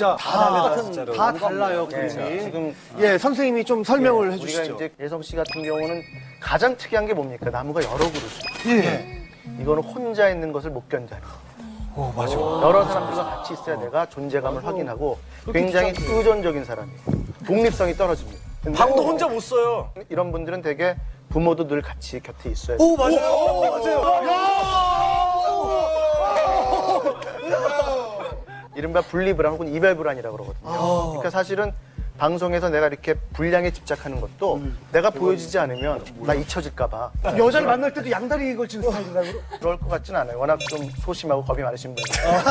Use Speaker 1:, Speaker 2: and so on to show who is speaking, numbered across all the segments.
Speaker 1: 진짜
Speaker 2: 다 달라요, 그림이. 지금 선생님이 좀 설명을 해주시죠.
Speaker 3: 우리가 이제 예성 씨 같은 경우는 가장 특이한 게 뭡니까? 나무가 여러 그루죠. 이거는 혼자 있는 것을 못 견뎌요.
Speaker 1: 맞아.
Speaker 3: 여러 사람들과 같이 있어야 내가 존재감을 확인하고 굉장히 의존적인 사람이에요. 독립성이 떨어집니다. 근데
Speaker 1: 방도 혼자 못 써요.
Speaker 3: 이런 분들은 되게 부모도 늘 같이 곁에 있어야 돼요.
Speaker 1: 오, 맞아요.
Speaker 3: 이른바 분리불안 혹은 이별불안이라고 그러거든요. 그러니까 사실은 방송에서 내가 이렇게 분량에 집착하는 것도 내가 보여지지 않으면 나 잊혀질까 봐
Speaker 2: 여자를 만날 때도 양다리 걸치는 스타일인가요?
Speaker 3: 그럴 것 같진 않아요. 워낙 좀 소심하고 겁이 많으신 분이에요.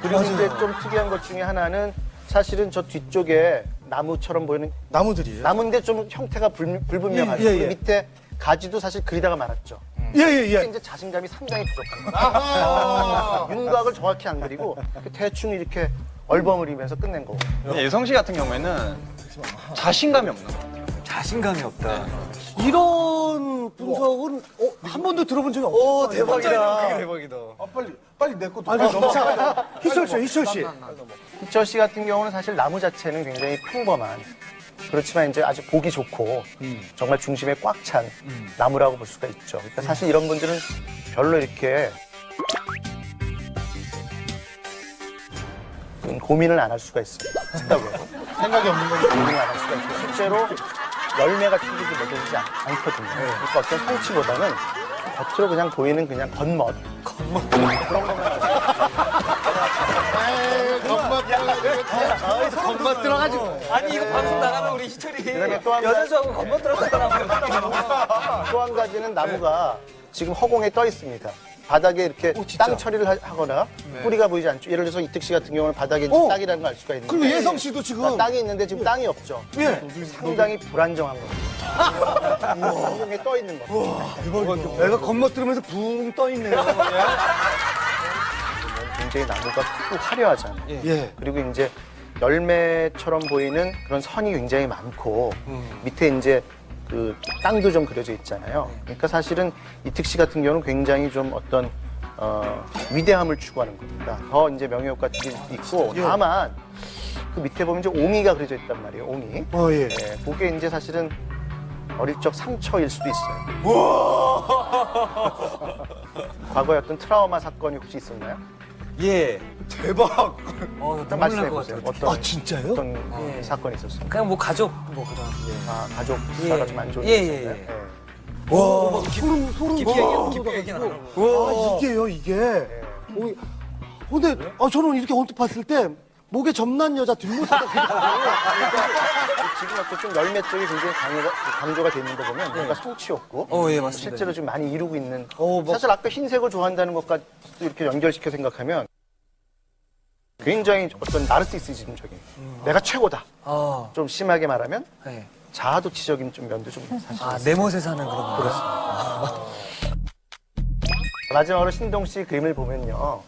Speaker 3: 그리고 이제 좀 특이한 것 중에 하나는 사실은 저 뒤쪽에 나무처럼 보이는
Speaker 1: 나무들이에요?
Speaker 3: 나무인데 좀 형태가 불분명하죠.
Speaker 2: 예, 예.
Speaker 3: 그리고 밑에 가지도 사실 그리다가 말았죠.
Speaker 2: 예.
Speaker 3: 이제 자신감이 상당히 부족한 거예요. 윤곽을 정확히 안 그리고 대충 이렇게 얼버무리면서 끝낸 거고.
Speaker 4: 예성 씨 같은 경우에는 자신감이 없는 것 같아요.
Speaker 1: 자신감이 없다.
Speaker 2: 이런 분석은 한 번도 들어본 적이 없어요.
Speaker 1: 오, 대박이다.
Speaker 4: 그게 대박이다.
Speaker 1: 빨리 내 것도.
Speaker 2: 희철 씨.
Speaker 3: 희철 씨 같은 경우는 사실 나무 자체는 굉장히 평범한 그렇지만 이제 아주 보기 좋고 정말 중심에 꽉 찬 나무라고 볼 수가 있죠. 그러니까 사실 이런 분들은 별로 이렇게 고민을 안 할 수가 있어요. 생각이 없는 건 고민을 안 할 수가 있고 실제로 열매가 튀기지 맺어지지 않거든요. 그러니까 어떤 성취보다는 겉으로 그냥 보이는 그냥 겉멋. 그런 것만
Speaker 2: 겉맛 들어가지고.
Speaker 5: 아니 이거 방송 나가면 우리 희철이
Speaker 3: 그다음에 또 한 가지
Speaker 5: 여자수하고 건너 들어갔다고.
Speaker 3: 또 한 가지는 나무가 지금 허공에 떠 있습니다. 바닥에 이렇게 땅 처리를 하거나 뿌리가 보이지 않죠. 예를 들어서 이특 씨 같은 경우는 바닥에 땅이라는 걸 알 수가 있는데
Speaker 2: 그리고 예성 씨도 지금
Speaker 3: 땅이 있는데 지금 땅이 없죠. 상당히 불안정한 거예요. 허공에 떠 있는 거.
Speaker 2: 내가 겉멋 들으면서 붕 떠 있네요.
Speaker 3: 굉장히 나무가 크고 화려하잖아요.
Speaker 2: 예.
Speaker 3: 그리고 이제 열매처럼 보이는 그런 선이 굉장히 많고 밑에 이제 그 땅도 좀 그려져 있잖아요. 그러니까 사실은 이특 씨 같은 경우는 굉장히 좀 어떤 위대함을 추구하는 겁니다. 더 이제 명예욕같이 있고 다만 그 밑에 보면 이제 옹이가 그려져 있단 말이에요. 옹이.
Speaker 2: 예.
Speaker 3: 네, 그게 이제 사실은 어릴 적 상처일 수도 있어요. 과거에 어떤 트라우마 사건이 혹시 있었나요?
Speaker 5: 예.
Speaker 1: 대박.
Speaker 3: 일단 말씀해 보세요. 어떤
Speaker 2: 진짜요?
Speaker 3: 어떤 사건이 있었어요?
Speaker 5: 그냥 뭐 가족 뭐 그런.
Speaker 3: 아, 가족 사가 좀 안 좋은
Speaker 5: 예,
Speaker 3: 일이
Speaker 5: 예,
Speaker 3: 있었나요?
Speaker 5: 예.
Speaker 3: 네.
Speaker 2: 와, 소름
Speaker 5: 깊이 얘기는 안 하고.
Speaker 2: 이게요, 이게. 근데 저는 이렇게 언뜻 봤을 때 목에 점난 여자 뒷모습이
Speaker 3: 지금 어떤 좀 열매 쪽이 굉장히 강조가 돼 있는 거 보면 뭔가 성취였고
Speaker 5: 예 맞습니다.
Speaker 3: 실제로 좀 많이 이루고 있는 사실 아까 흰색을 좋아한다는 것과 이렇게 연결시켜 생각하면 굉장히 어떤 나르시시즘적인 내가 최고다 좀 심하게 말하면
Speaker 5: 네.
Speaker 3: 자아도취적인 좀 면도 좀 사실
Speaker 5: 내 멋에 사는 그런 거.
Speaker 3: 마지막으로 신동 씨 그림을 보면요.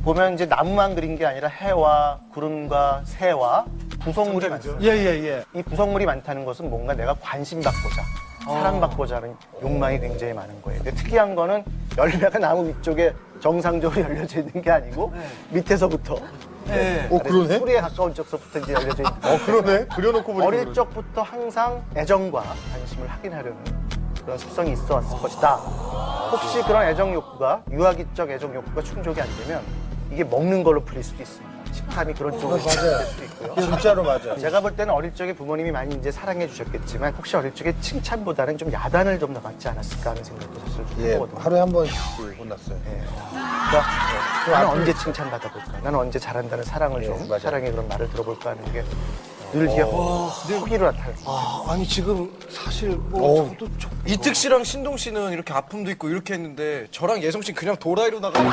Speaker 3: 보면 이제 나무만 그린 게 아니라 해와 구름과 새와 구성물이 많습니다.
Speaker 2: 예.
Speaker 3: 이 구성물이 많다는 것은 뭔가 내가 관심받고자, 사랑받고자 하는 욕망이 굉장히 많은 거예요. 근데 특이한 거는 열매가 나무 위쪽에 정상적으로 열려져 있는 게 아니고 밑에서부터
Speaker 1: 그러네?
Speaker 3: 뿌리에 가까운 쪽서부터 이제 열려져 있는
Speaker 1: 그러네? 그려놓고 보니까.
Speaker 3: 어릴 적부터 항상 애정과 관심을 확인하려는 그런 습성이 있어 왔을 것이다. 혹시 그런 애정 욕구가 유아기적 애정 욕구가 충족이 안 되면 이게 먹는 걸로 풀릴 수도 있습니다. 식탐이 그런 쪽으로 될 수도 있고요.
Speaker 1: 진짜로 맞아.
Speaker 3: 제가 볼 때는 어릴 적에 부모님이 많이 이제 사랑해 주셨겠지만 혹시 어릴 적에 칭찬보다는 좀 야단을 좀 더 받지 않았을까 하는 생각도 사실 좀
Speaker 1: 예,
Speaker 3: 해보거든요.
Speaker 1: 하루에 한 번씩 혼났어요.
Speaker 3: 그러니까 나는 언제 칭찬 받아볼까? 나는 언제 잘한다는 사랑을 좀
Speaker 1: 맞아요.
Speaker 3: 사랑의 그런 말을 들어볼까 하는 게 늘 뒤에 허기로 나타났어요.
Speaker 2: 아니, 지금 사실 뭐 저도
Speaker 6: 이특 씨랑 신동 씨는 이렇게 아픔도 있고 이렇게 했는데 저랑 예성 씨는 그냥 도라이로 나가고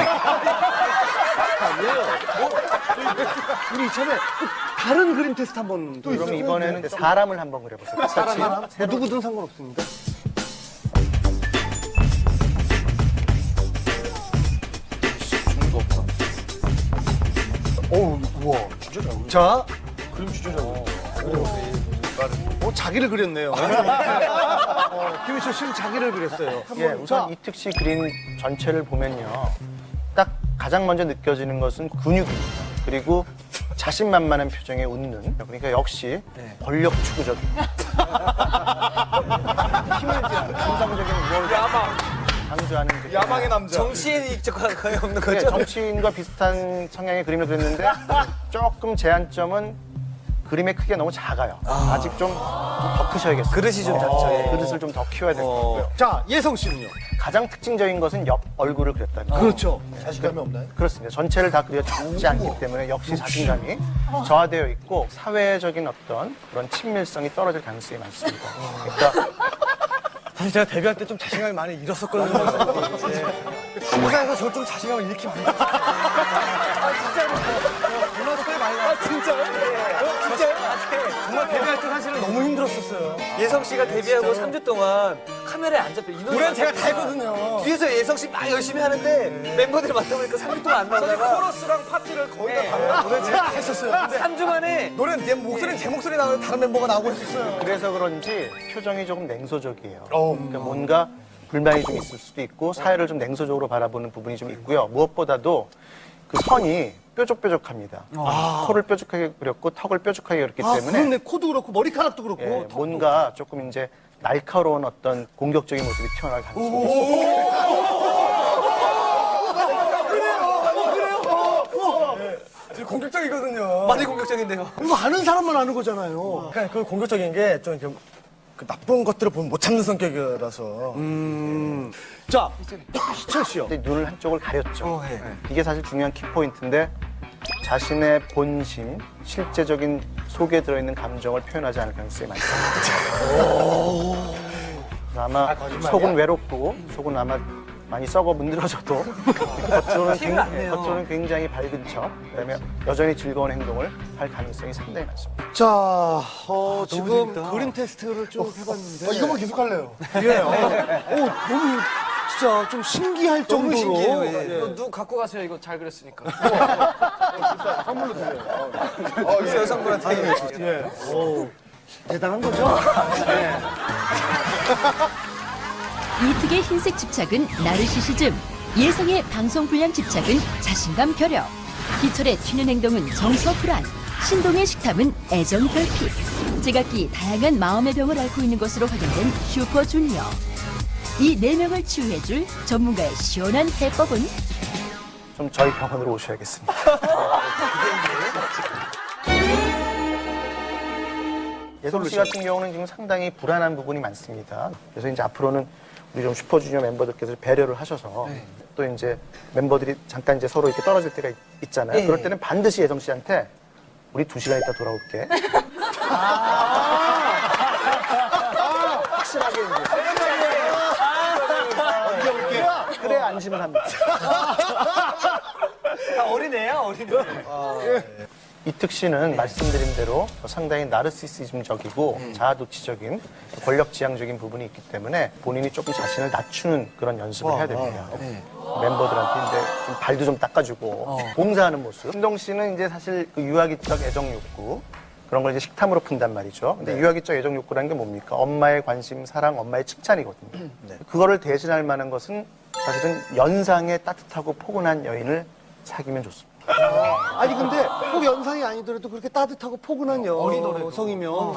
Speaker 2: 우리 이참에 또 다른 그림 테스트 한번 또
Speaker 3: 그럼 이번에는 사람을 한번 그려보세요. 사람?
Speaker 2: 누구든 상관없습니다. 우와. 진짜 잘 그렸네. 자, 그림 진짜 잘 그렸네. 자기를 그렸네요. 김희철 씨는 자기를 그렸어요.
Speaker 3: 예, 우선 이특 씨 그림 전체를 보면요. 딱 가장 먼저 느껴지는 것은 근육입니다. 그리고 자신만만한 표정에 웃는. 그러니까 역시 권력 추구적인. 힘을 지하는 감성적인 뭘 강조하는 그
Speaker 4: 야망의 남자.
Speaker 5: 정치인이 거의 없는
Speaker 3: 그래,
Speaker 5: 거죠?
Speaker 3: 정치인과 비슷한 성향의 그림을 그렸는데 조금 제한점은 그림의 크기가 너무 작아요. 아직 좀 더 크셔야겠어요.
Speaker 5: 그릇이 좀 작죠. 예.
Speaker 3: 그릇을 좀 더 키워야 될 것 같고요.
Speaker 2: 자, 예성 씨는요?
Speaker 3: 가장 특징적인 것은 옆 얼굴을 그렸다는 거.
Speaker 2: 그렇죠.
Speaker 1: 자신감이 없나요?
Speaker 3: 그렇습니다. 전체를 다 그려지지 않기 때문에 역시 자신감이 저하되어 있고 사회적인 어떤 그런 친밀성이 떨어질 가능성이 많습니다. 그러니까
Speaker 6: 사실 제가 데뷔할 때 좀 자신감이 많이 잃었었거든요. 회사에서 저 좀 자신감을 잃기 많이 했어요. 정말 스타일 많이 나왔어요.
Speaker 5: 진짜요? 진짜요?
Speaker 6: 정말 데뷔할 때 사실은 너무 힘들었었어요.
Speaker 5: 예성 씨가 데뷔하고 3주 동안 카메라에 안 잡혀. 이
Speaker 6: 노래는 제가 다 했거든요.
Speaker 5: 뒤에서 예성 씨 막 열심히 하는데 멤버들이 맡아보니까 3주 동안 안 나오다가
Speaker 6: 코러스랑 파트를 거의 다 달라요. 노래 제가 했었어요.
Speaker 5: 3주 만에
Speaker 6: 노래는 제 목소리 나오는데 다른 멤버가 나오고 했었어요.
Speaker 3: 그래서 그런지 표정이 조금 냉소적이에요. 그러니까 뭔가 불만이 좀 있을 수도 있고 사회를 좀 냉소적으로 바라보는 부분이 좀 있고요. 무엇보다도 그 선이 뾰족뾰족합니다. 코를 뾰족하게 그렸고 턱을 뾰족하게 그렸기
Speaker 2: 아,
Speaker 3: 때문에
Speaker 2: 그렇네. 코도 그렇고 머리카락도 그렇고.
Speaker 3: 예,
Speaker 2: 턱도.
Speaker 3: 뭔가 조금 이제 날카로운 어떤 공격적인 모습이 튀어나올 가능성이 있습니다.
Speaker 6: 공격적이거든요.
Speaker 5: 많이 공격적인데요.
Speaker 2: 이거 아는 사람만 아는 거잖아요.
Speaker 6: 그러니까 그 공격적인 게 좀 이렇게 그 나쁜 것들을 보면 못 참는 성격이라서.
Speaker 2: 자, 희철 씨요.
Speaker 3: 근데 눈을 한쪽을 가렸죠.
Speaker 6: 네.
Speaker 3: 이게 사실 중요한 키포인트인데 자신의 본심, 실제적인 속에 들어있는 감정을 표현하지 않을 가능성이 많습니다. 아마 속은 외롭고 속은 아마 많이 썩어 문드러져도 겉으로는 굉장히 밝은 척, 그다음에 여전히 즐거운 행동을 할 가능성이 상당히 많습니다.
Speaker 2: 자, 지금 그림 테스트를 쭉 해봤는데.
Speaker 1: 이거만 계속 할래요.
Speaker 2: 예. 너무 진짜 좀 신기할 정도로.
Speaker 5: 신기해요, 예.
Speaker 2: 예.
Speaker 6: 누구 갖고 가세요? 이거 잘 그렸으니까.
Speaker 1: 선물로 드려요.
Speaker 5: 여성분한테.
Speaker 2: 대단한 거죠?
Speaker 7: 이특의 흰색 집착은 나르시시즘, 예성의 방송 불량 집착은 자신감 결여, 희철의 튀는 행동은 정서 불안, 신동의 식탐은 애정 결핍, 제각기 다양한 마음의 병을 앓고 있는 것으로 확인된 슈퍼주니어. 이 4명을 치유해줄 전문가의 시원한 해법은?
Speaker 3: 좀 저희 병원으로 오셔야겠습니다. 예성 씨 같은 경우는 지금 상당히 불안한 부분이 많습니다. 그래서 이제 앞으로는 우리 좀 슈퍼주니어 멤버들께서 배려를 하셔서 또 이제 멤버들이 잠깐 이제 서로 이렇게 떨어질 때가 있잖아요. 그럴 때는 반드시 예성 씨한테 우리 2시간 있다 돌아올게. 확실하게 이제. 그래 안심을 합니다.
Speaker 5: 다 어린애야, 어린애.
Speaker 3: 이특 씨는 말씀드린 대로 상당히 나르시시즘적이고 자아도취적인 권력지향적인 부분이 있기 때문에 본인이 조금 자신을 낮추는 그런 연습을 해야 됩니다. 멤버들한테 이제 좀 발도 좀 닦아주고 봉사하는 모습. 신동 씨는 이제 사실 그 유아기적 애정 욕구 그런 걸 이제 식탐으로 푼단 말이죠. 근데 유아기적 애정 욕구라는 게 뭡니까? 엄마의 관심, 사랑, 엄마의 칭찬이거든요. 그거를 대신할 만한 것은 사실은 연상의 따뜻하고 포근한 여인을 사귀면 좋습니다.
Speaker 2: 아니, 근데 꼭 연상이 아니더라도 그렇게 따뜻하고 포근한 여성이면.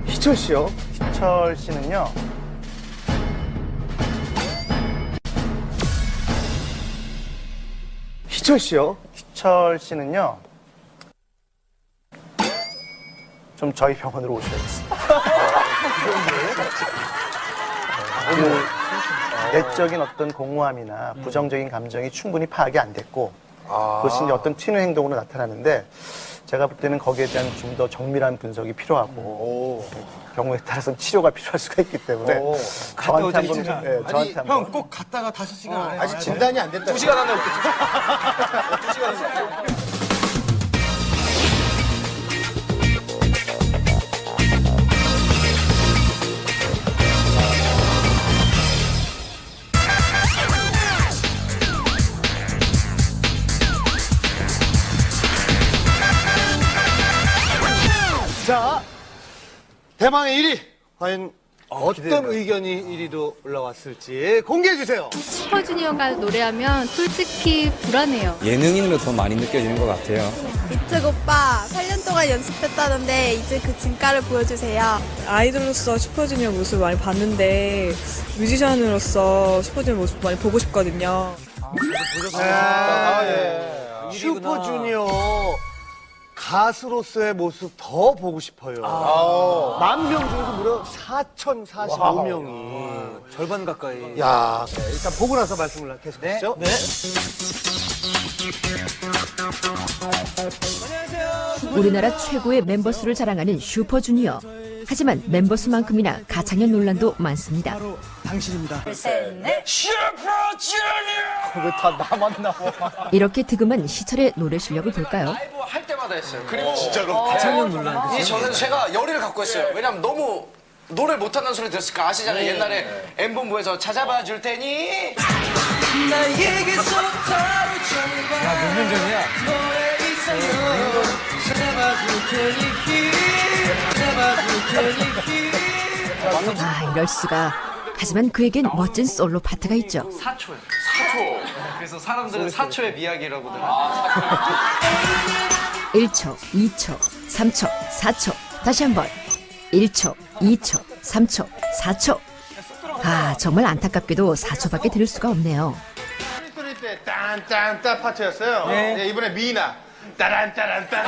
Speaker 2: 희철 씨요?
Speaker 3: 희철 씨는요.
Speaker 2: 희철 씨요?
Speaker 3: 희철 씨는요. 좀 저희 병원으로 오셔야겠습니다. 내적인 어떤 공허함이나 부정적인 감정이 충분히 파악이 안 됐고 그것이 이제 어떤 튀는 행동으로 나타나는데 제가 볼 때는 거기에 대한 좀 더 정밀한 분석이 필요하고 경우에 따라서는 치료가 필요할 수가 있기 때문에 저한테 한번 저한테 한번
Speaker 6: 형 꼭 갔다가 5시간 안에
Speaker 1: 아직 진단이 안 됐다.
Speaker 6: 2시간 안에 올게. 2시간 안에.
Speaker 2: 자, 대망의 1위. 과연 어떤 의견이 1위로 올라왔을지 공개해 주세요.
Speaker 8: 슈퍼주니어가 노래하면 솔직히 불안해요.
Speaker 9: 예능인으로 더 많이 느껴지는 것 같아요.
Speaker 8: 이특 오빠 8년 동안 연습했다는데 이제 그 진가를 보여주세요.
Speaker 10: 아이돌로서 슈퍼주니어 모습을 많이 봤는데 뮤지션으로서 슈퍼주니어 모습 많이 보고 싶거든요.
Speaker 2: 슈퍼주니어 가수로서의 모습 더 보고 싶어요. 10,000명 중에서 무려 4,045명이.
Speaker 5: 절반 가까이.
Speaker 2: 야, 일단 보고 나서 말씀을 계속하시죠. 네.
Speaker 7: 우리나라 최고의 멤버 수를 자랑하는 슈퍼주니어. 하지만 멤버 수만큼이나 가창력 논란도 많습니다.
Speaker 4: 왜 다 나만 나와?
Speaker 7: 이렇게 득음한 시철의 노래 실력을 볼까요?
Speaker 11: 라이브 할 때마다 했어요. 그리고 가창력 논란. 이 저는 제가 열의를 갖고 했어요. 왜냐면 너무 노래 못한다는 소리 들었을까 아시잖아요. 옛날에 M본부에서 찾아봐 줄 테니 나에게서
Speaker 6: 몇 년 전이야?
Speaker 7: 아, 이럴 수가. 하지만 그에겐 멋진 솔로 파트가 있죠.
Speaker 11: 4초요. 4초. 그래서 사람들은 4초의 미학이라고들.
Speaker 7: 1초, 2초, 3초, 4초. 다시 한번. 1초, 2초, 3초, 4초. 아, 정말 안타깝게도 4초밖에 들을 수가 없네요.
Speaker 1: 스토리 때 딴딴딴 파트였어요. 네, 이번에 미나 따란따란딴.